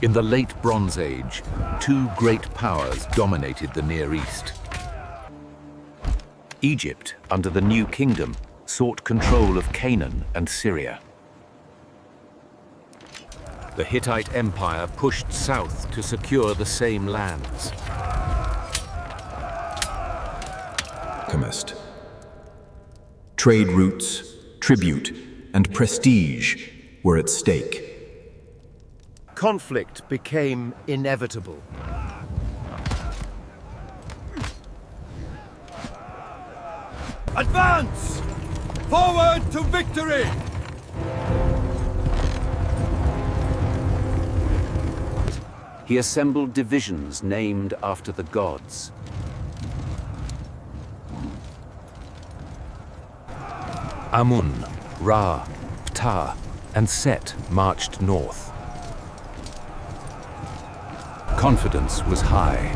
In the late Bronze Age, two great powers dominated the Near East. Egypt, under the New Kingdom, sought control of Canaan and Syria. The Hittite Empire pushed south to secure the same lands. Alchemist. Trade routes, tribute, and prestige were at stake. Conflict became inevitable. Advance! Forward to victory! He assembled divisions named after the gods. Amun, Ra, Ptah, and Set marched north. Confidence was high.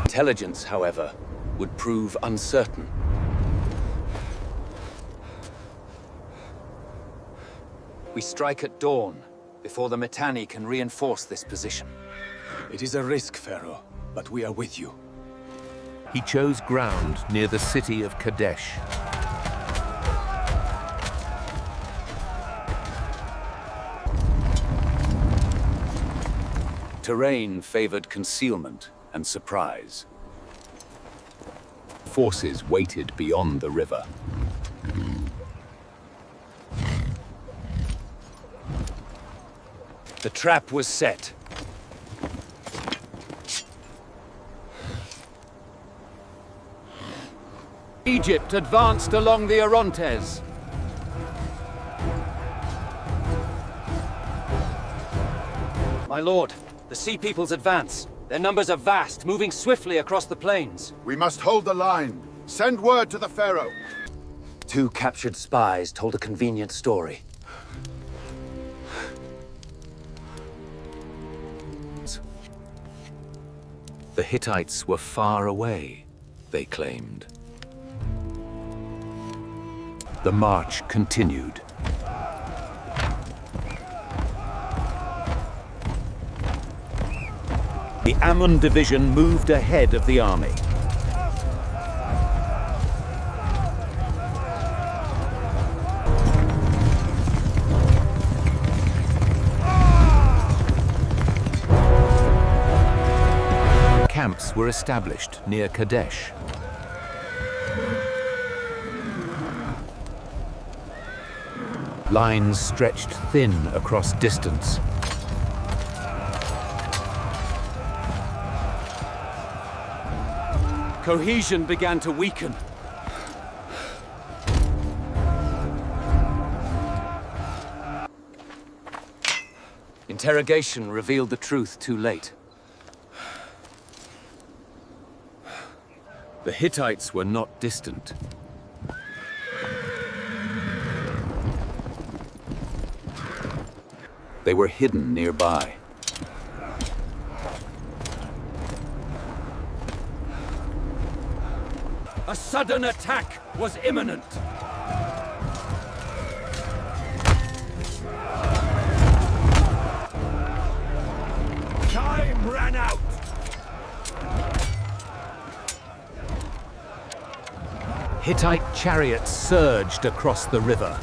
Intelligence, however, would prove uncertain. We strike at dawn, before the Mitanni can reinforce this position. It is a risk, Pharaoh, but we are with you. He chose ground near the city of Kadesh. Terrain favored concealment and surprise. Forces waited beyond the river. The trap was set. Egypt advanced along the Orontes. My lord, the Sea Peoples advance. Their numbers are vast, moving swiftly across the plains. We must hold the line. Send word to the Pharaoh. Two captured spies told a convenient story. The Hittites were far away, they claimed. The march continued. The Amun division moved ahead of the army. Camps were established near Kadesh. Lines stretched thin across distance. Cohesion began to weaken. Interrogation revealed the truth too late. The Hittites were not distant. They were hidden nearby. A sudden attack was imminent. Time ran out. Hittite chariots surged across the river.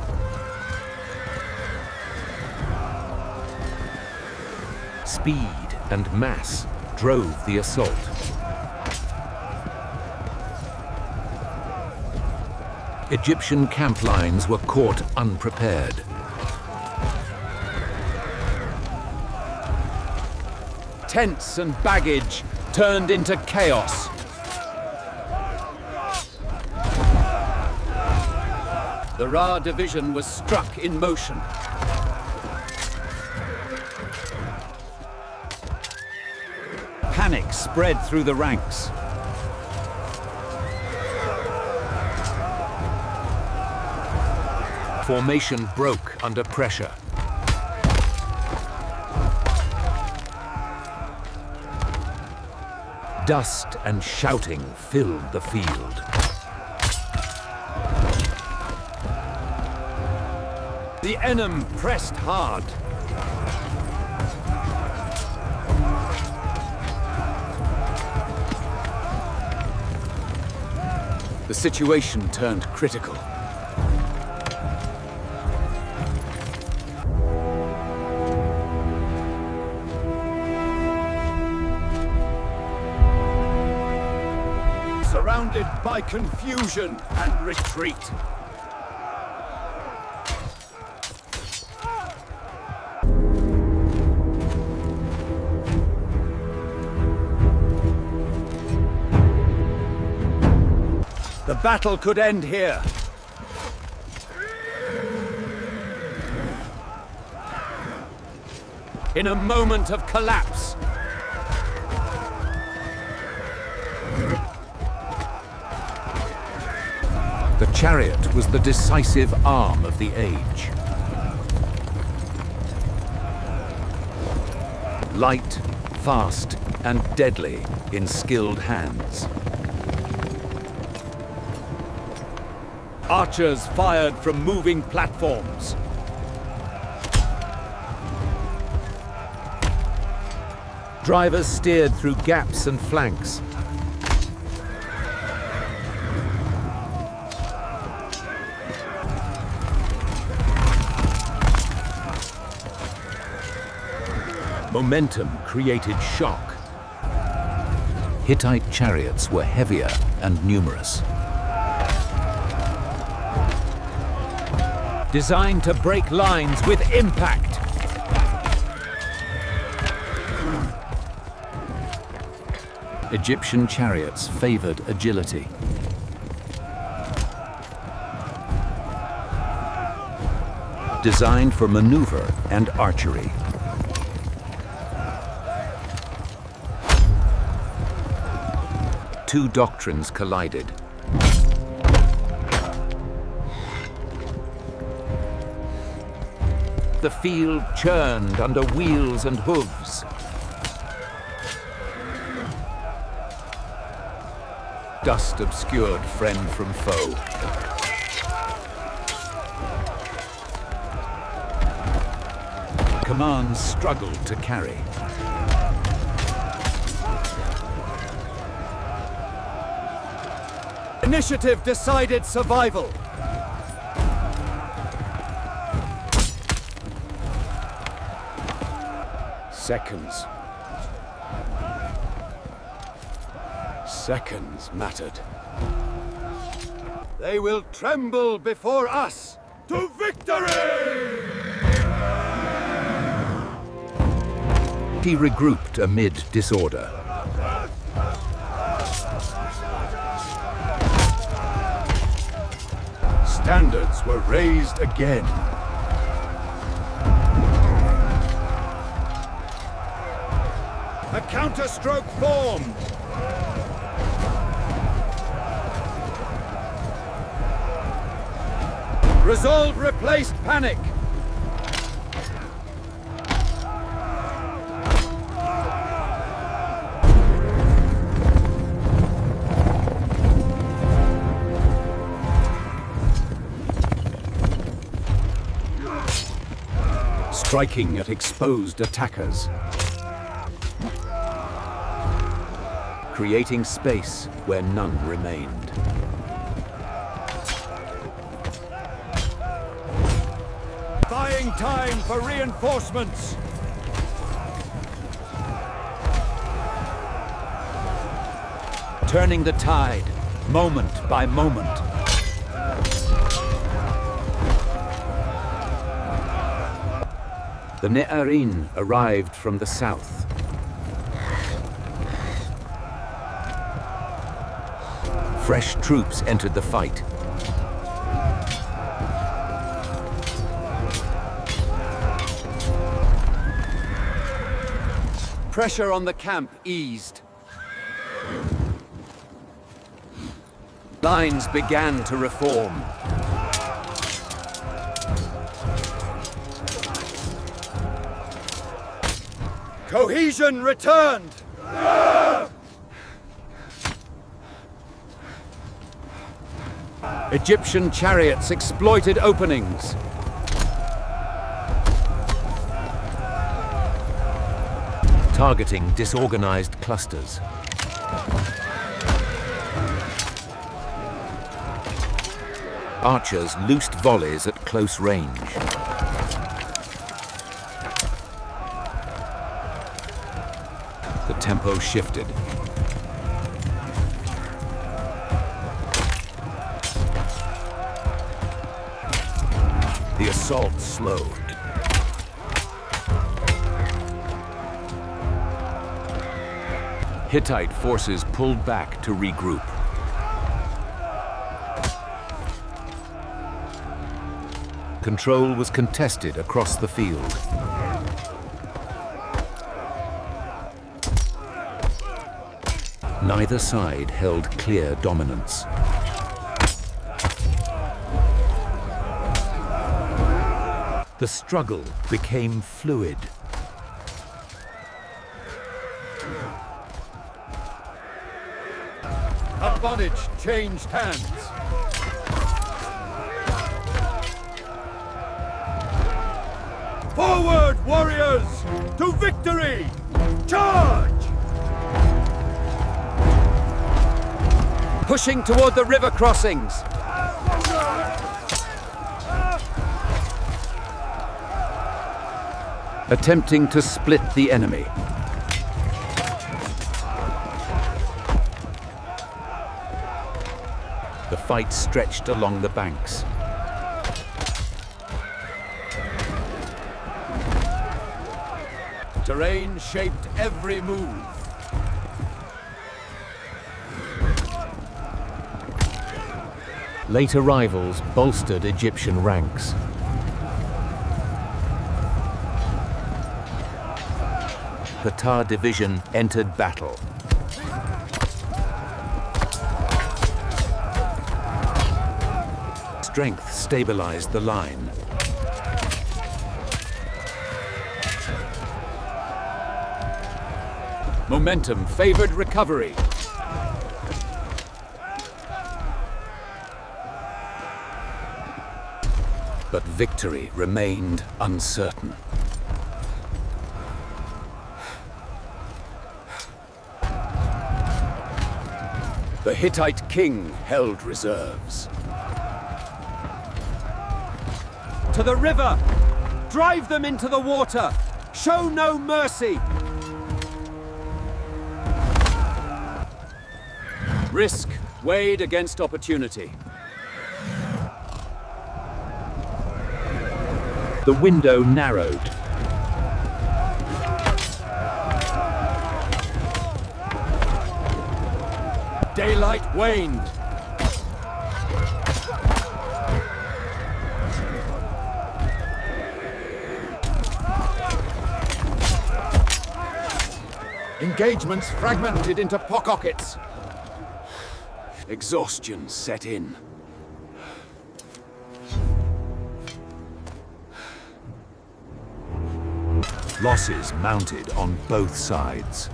Speed and mass drove the assault. Egyptian camp lines were caught unprepared. Tents and baggage turned into chaos. The Ra division was struck in motion. Panic spread through the ranks. Formation broke under pressure. Dust and shouting filled the field. The enemy pressed hard. The situation turned critical. Surrounded by confusion and retreat. The battle could end here. In a moment of collapse. The chariot was the decisive arm of the age. Light, fast, and deadly in skilled hands. Archers fired from moving platforms. Drivers steered through gaps and flanks. Momentum created shock. Hittite chariots were heavier and numerous. Designed to break lines with impact. Egyptian chariots favored agility. Designed for maneuver and archery. Two doctrines collided. The field churned under wheels and hooves. Dust obscured friend from foe. Commands struggled to carry. Initiative decided survival. Seconds. Seconds mattered. They will tremble before us. To victory! He regrouped amid disorder. Standards were raised again. A counterstroke formed. Resolve replaced panic. Striking at exposed attackers. Creating space where none remained. Buying time for reinforcements. Turning the tide, moment by moment. The Ne'arin arrived from the south. Fresh troops entered the fight. Pressure on the camp eased. Lines began to reform. Cohesion returned! Egyptian chariots exploited openings. targeting disorganized clusters. Archers loosed volleys at close range. The tempo shifted. The assault slowed. Hittite forces pulled back to regroup. Control was contested across the field. Neither side held clear dominance. The struggle became fluid. Advantage changed hands. Forward, warriors! To victory! Charge! Pushing toward the river crossings. Attempting to split the enemy. The fight stretched along the banks. Terrain shaped every move. Late arrivals bolstered Egyptian ranks. The Tar division entered battle. Strength stabilized the line. Momentum favored recovery. But victory remained uncertain. The Hittite king held reserves. To the river! Drive them into the water! Show no mercy! Risk weighed against opportunity. The window narrowed. Daylight waned. Engagements fragmented into pockets. Exhaustion set in. Losses mounted on both sides.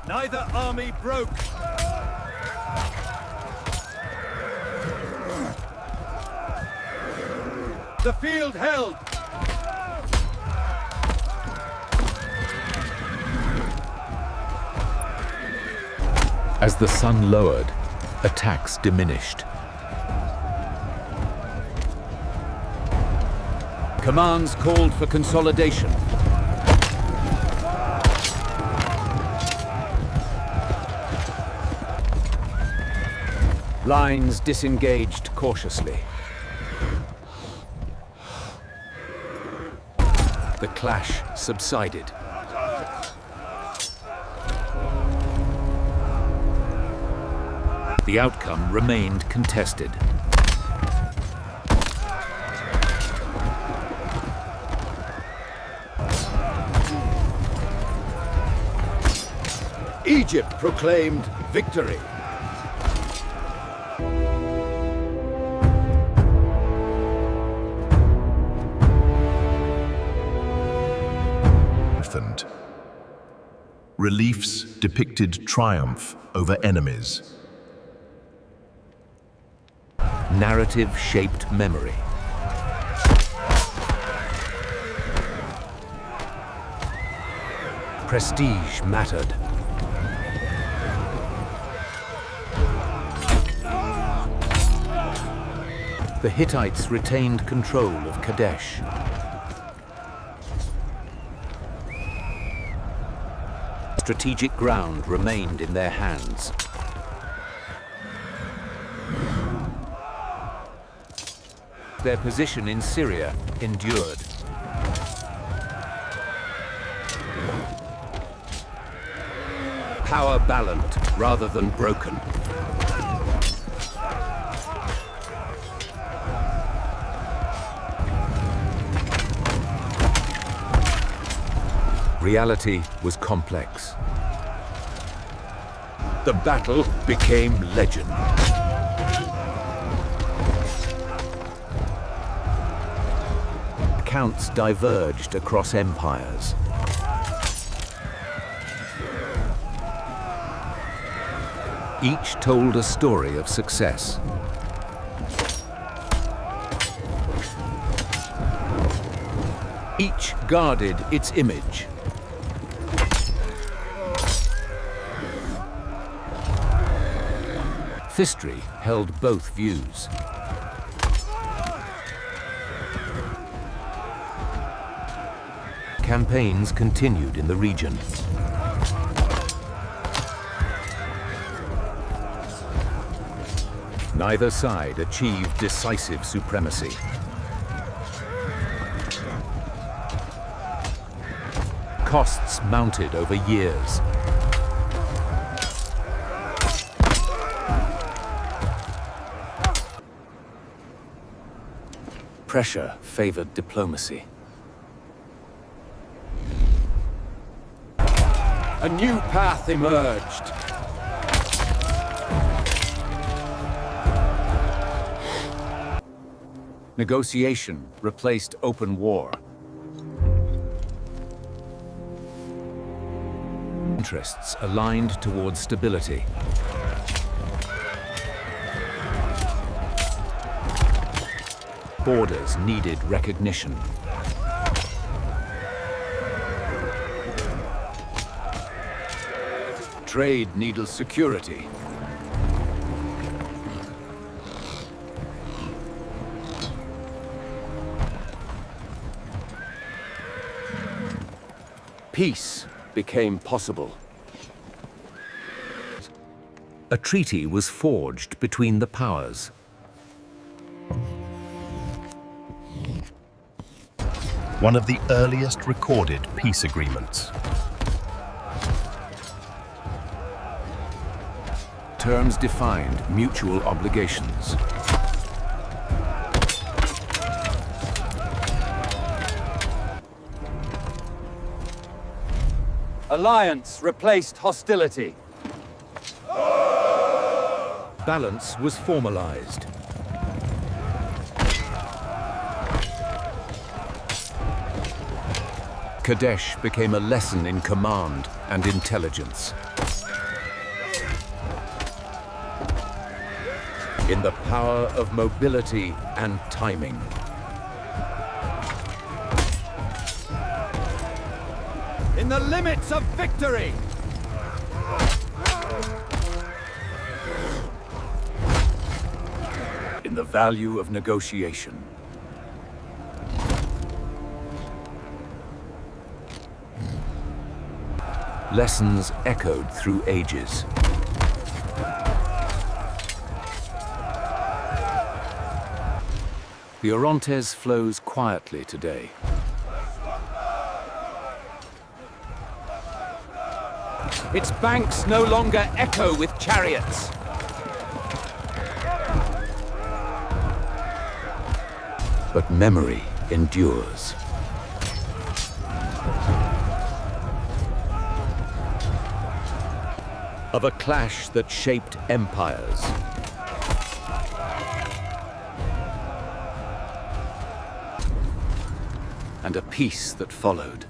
Neither army broke. The field held. As the sun lowered, attacks diminished. Commands called for consolidation. Lines disengaged cautiously. The clash subsided. The outcome remained contested. Egypt proclaimed victory. Reliefs depicted triumph over enemies. Narrative shaped memory. Prestige mattered. The Hittites retained control of Kadesh. Strategic ground remained in their hands. Their position in Syria endured. Power balanced rather than broken. Reality was complex. The battle became legend. Accounts diverged across empires. Each told a story of success. Each guarded its image. History held both views. Campaigns continued in the region. Neither side achieved decisive supremacy. Costs mounted over years. Pressure favored diplomacy. A new path emerged. Negotiation replaced open war. Interests aligned towards stability. Borders needed recognition. Trade needed security. Peace became possible. A treaty was forged between the powers. One of the earliest recorded peace agreements. Terms defined mutual obligations. Alliance replaced hostility. Balance was formalized. Kadesh became a lesson in command and intelligence. In the power of mobility and timing. In the limits of victory! In the value of negotiation. Lessons echoed through ages. The Orontes flows quietly today. Its banks no longer echo with chariots. But memory endures. Of a clash that shaped empires. And a peace that followed.